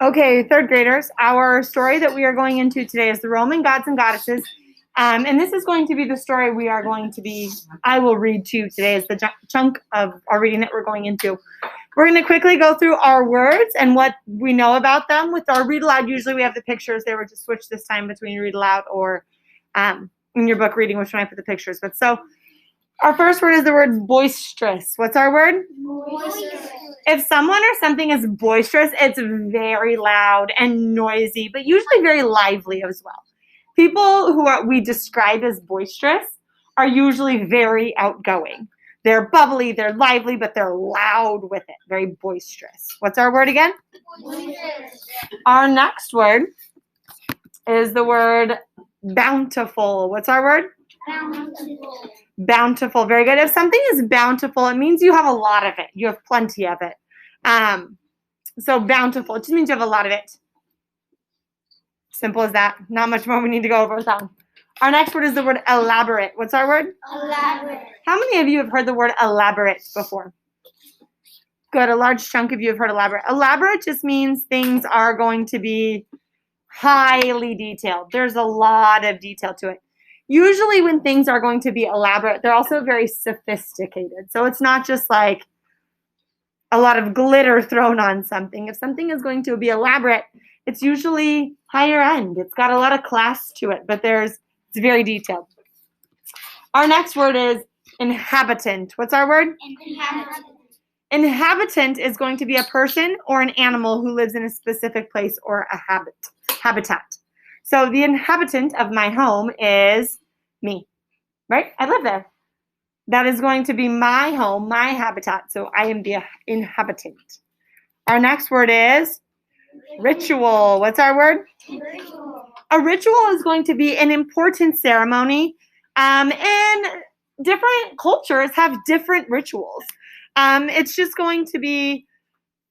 Okay, third graders, our story that we are going into today is the Roman Gods and Goddesses. And this is going to be the story I will read to you today is the chunk of our reading that we're going into. We're going to quickly go through our words and what we know about them. With our read aloud, usually we have the pictures. They were just switched this time between read aloud or in your book reading, which one I put the pictures. But so our first word is the word boisterous. What's our word? Boisterous. If someone or something is boisterous, it's very loud and noisy, but usually very lively as well. People who we describe as boisterous are usually very outgoing. They're bubbly, they're lively, but they're loud with it. Very boisterous. What's our word again? Boisterous. Our next word is the word bountiful. What's our word? Bountiful. Bountiful. Very good. If something is bountiful, it means you have a lot of it. You have plenty of it. So bountiful, it just means you have a lot of it. Simple as that. Not much more we need to go over with that one. Our next word is the word elaborate. What's our word? Elaborate. How many of you have heard the word elaborate before? Good. A large chunk of you have heard elaborate. Elaborate just means things are going to be highly detailed. There's a lot of detail to it. Usually when things are going to be elaborate, they're also very sophisticated. So it's not just like a lot of glitter thrown on something. If something is going to be elaborate, it's usually higher end. It's got a lot of class to it, but it's very detailed. Our next word is inhabitant. What's our word? Inhabitant. Inhabitant is going to be a person or an animal who lives in a specific place or a habitat. So the inhabitant of my home is me, right? I live there. That is going to be my home, my habitat. So I am the inhabitant. Our next word is ritual. What's our word? Ritual. A ritual is going to be an important ceremony, and different cultures have different rituals. It's just going to be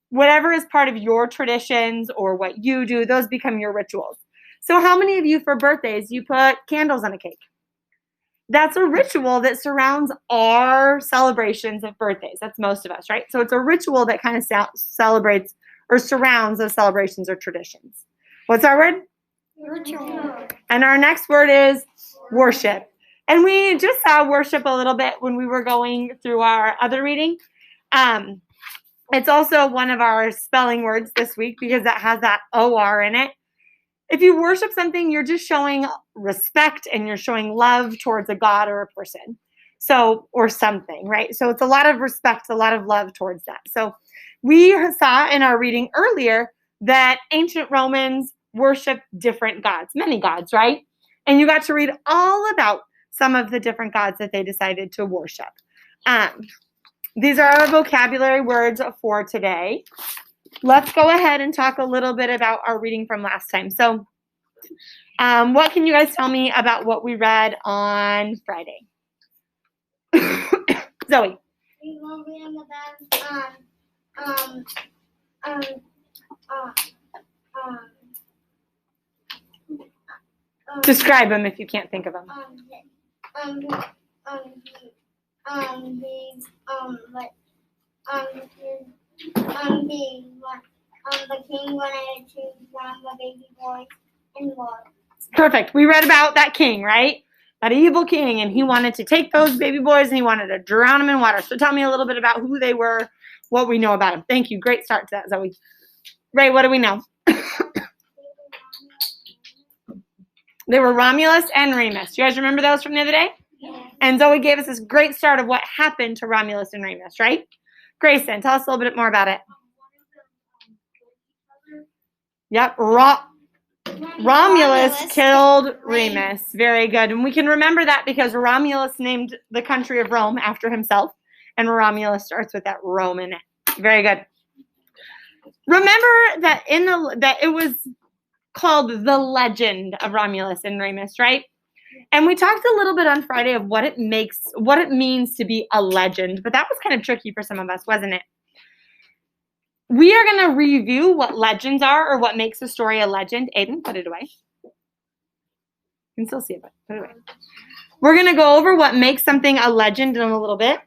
whatever is part of your traditions or what you do, those become your rituals. So how many of you for birthdays, you put candles on a cake? That's a ritual that surrounds our celebrations of birthdays. That's most of us, right? So it's a ritual that kind of celebrates or surrounds those celebrations or traditions. What's our word? Ritual. And our next word is worship. And we just saw worship a little bit when we were going through our other reading. It's also one of our spelling words this week because that has that OR in it. If you worship something, you're just showing respect and you're showing love towards a god or a person. So, or something, right? So it's a lot of respect, a lot of love towards that. So we saw in our reading earlier that ancient Romans worshiped different gods, many gods, right? And you got to read all about some of the different gods that they decided to worship. These are our vocabulary words for today. Let's go ahead and talk a little bit about our reading from last time. So what can you guys tell me about what we read on Friday? Zoe. We will read about describe them if you can't think of them. The king wanted to drown the baby boy in water. Perfect. We read about that king, right? That evil king, and he wanted to take those baby boys and he wanted to drown them in water. So tell me a little bit about who they were, what we know about them. Thank you. Great start to that, Zoe. Ray, what do we know? They were Romulus and Remus. You guys remember those from the other day? Yeah. And Zoe gave us this great start of what happened to Romulus and Remus, right? Grayson, tell us a little bit more about it. Yep, Romulus killed Remus. Very good. And we can remember that because Romulus named the country of Rome after himself. And Romulus starts with that Rome in it. Very good. Remember that that it was called the legend of Romulus and Remus, right? And we talked a little bit on Friday of what it means to be a legend. But that was kind of tricky for some of us, wasn't it? We are going to review what legends are or what makes a story a legend. Aiden, put it away. You can still see it, but put it away. We're going to go over what makes something a legend in a little bit.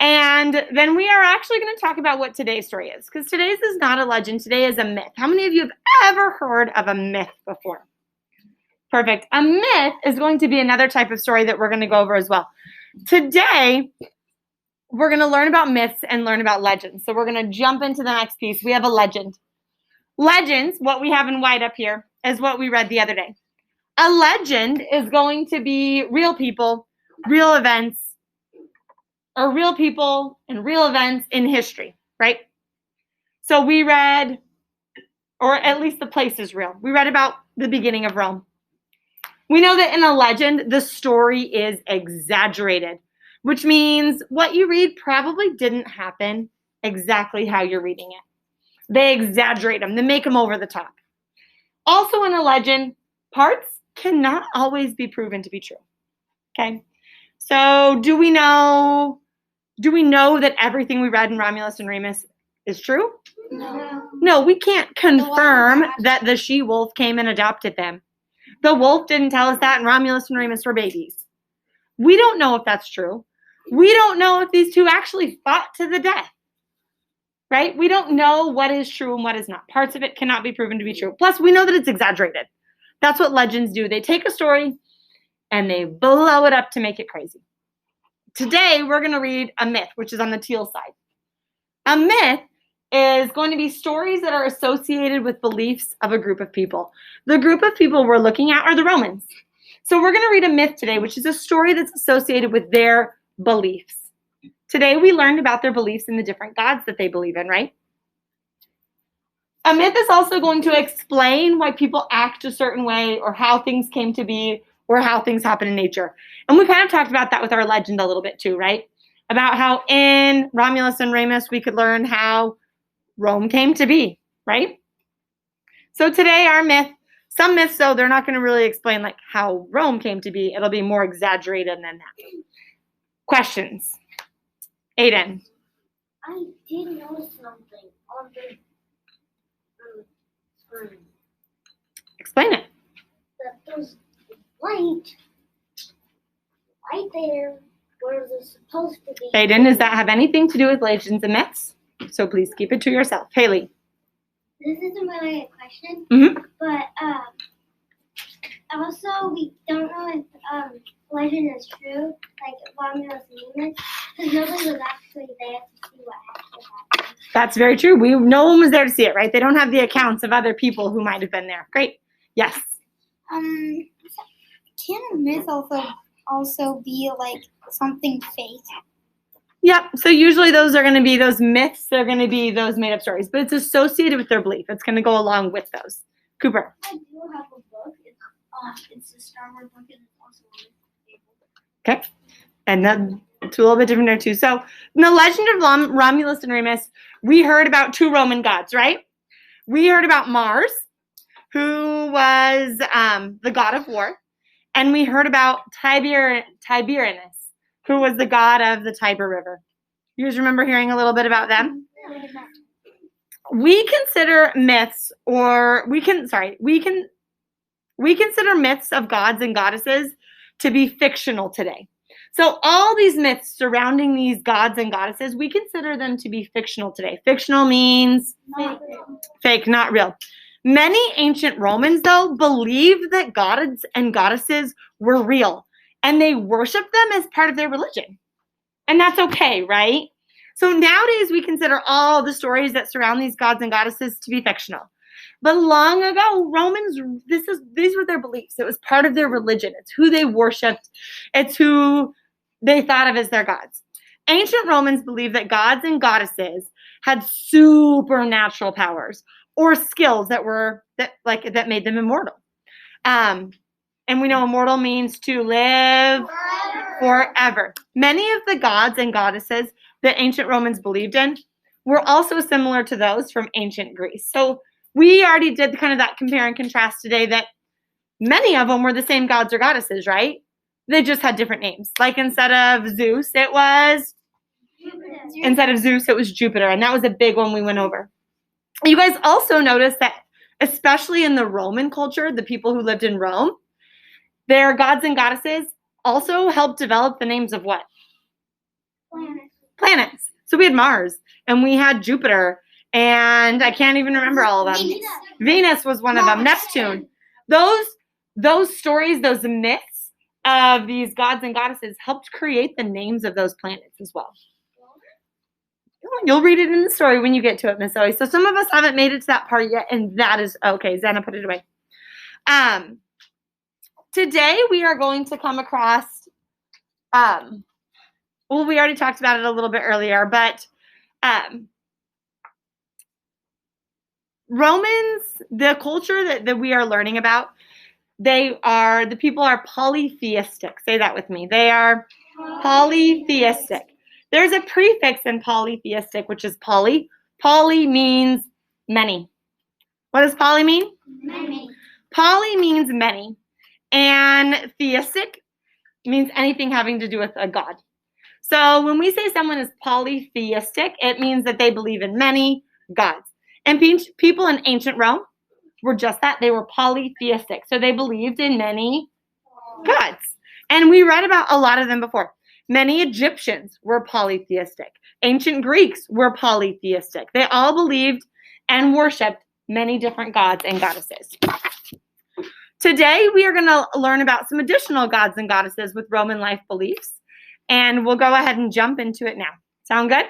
And then we are actually going to talk about what today's story is, because today's is not a legend. Today is a myth. How many of you have ever heard of a myth before? Perfect. A myth is going to be another type of story that we're going to go over as well. Today, we're going to learn about myths and learn about legends. So we're going to jump into the next piece. We have a legend. Legends, what we have in white up here, is what we read the other day. A legend is going to be real people, real events, or real people and real events in history, right? So we read, or at least the place is real. We read about the beginning of Rome. We know that in a legend, the story is exaggerated, which means what you read probably didn't happen exactly how you're reading it. They exaggerate them. They make them over the top. Also in a legend, parts cannot always be proven to be true. Okay? So do we know that everything we read in Romulus and Remus is true? No. No, we can't confirm that the she-wolf came and adopted them. The wolf didn't tell us that, and Romulus and Remus were babies. We don't know if that's true. We don't know if these two actually fought to the death. Right? We don't know what is true and what is not. Parts of it cannot be proven to be true. Plus, we know that it's exaggerated. That's what legends do. They take a story and they blow it up to make it crazy. Today, we're going to read a myth, which is on the teal side. A myth is going to be stories that are associated with beliefs of a group of people. The group of people we're looking at are the Romans. So we're going to read a myth today, which is a story that's associated with their beliefs. Today, we learned about their beliefs in the different gods that they believe in, right? A myth is also going to explain why people act a certain way or how things came to be or how things happen in nature. And we kind of talked about that with our legend a little bit too, right? About how in Romulus and Remus, we could learn how Rome came to be, right? So today, our myth, some myths, though, they're not going to really explain like how Rome came to be. It'll be more exaggerated than that. Questions? Aiden. I did know something on the screen. Explain it. That there's light right there where it's supposed to be. Aiden, does that have anything to do with legends and myths? So please keep it to yourself. Haley. This isn't really a question, Mm-hmm. but also we don't know if legend is true, like Romulus and Remus, because nobody was actually there to see what actually happened. That's very true. No one was there to see it, right? They don't have the accounts of other people who might have been there. Great. Yes. Can a myth also be like something fake? Yep. So usually those are going to be those myths. They're going to be those made up stories, but it's associated with their belief. It's going to go along with those. Cooper. I do have a book. It's a Star Wars book, and it's also Okay. And then it's a little bit different there too. So in the legend of Romulus and Remus, we heard about two Roman gods, right? We heard about Mars, who was the god of war. And we heard about Tiberinus, who was the god of the Tiber River. You guys remember hearing a little bit about them? We consider myths, or we consider myths of gods and goddesses to be fictional today. So all these myths surrounding these gods and goddesses, we consider them to be fictional today. Fictional means fake, not real. Many ancient Romans, though, believed that gods and goddesses were real, and they worshiped them as part of their religion. And that's okay, right? So nowadays, we consider all the stories that surround these gods and goddesses to be fictional. But long ago, Romans, these were their beliefs. It was part of their religion. It's who they worshiped. It's who they thought of as their gods. Ancient Romans believed that gods and goddesses had supernatural powers or skills that made them immortal. And we know immortal means to live forever. Many of the gods and goddesses that ancient Romans believed in were also similar to those from ancient Greece. So we already did kind of that compare and contrast today that many of them were the same gods or goddesses, right? They just had different names. Like instead of Zeus, it was Jupiter. And that was a big one we went over. You guys also notice that, especially in the Roman culture, the people who lived in Rome, their gods and goddesses also helped develop the names of what? planets. So we had Mars, and we had Jupiter, and I can't even remember all of them. Venus was one of them. Neptune. Those stories, those myths of these gods and goddesses helped create the names of those planets as well. You'll read it in the story when you get to it, Miss Zoe. So some of us haven't made it to that part yet, and that is okay. Zana, put it away. Today we are going to come across, well, we already talked about it a little bit earlier, but Romans, the culture that we are learning about, the people are polytheistic. Say that with me. They are polytheistic. There's a prefix in polytheistic, which is poly. Poly means many. What does poly mean? Many. Poly means many. And theistic means anything having to do with a god. So when we say someone is polytheistic, it means that they believe in many gods. And people in ancient Rome were just that. They were polytheistic. So they believed in many gods. And we read about a lot of them before. Many Egyptians were polytheistic. Ancient Greeks were polytheistic. They all believed and worshiped many different gods and goddesses. Today, we are going to learn about some additional gods and goddesses with Roman life beliefs. And we'll go ahead and jump into it now. Sound good?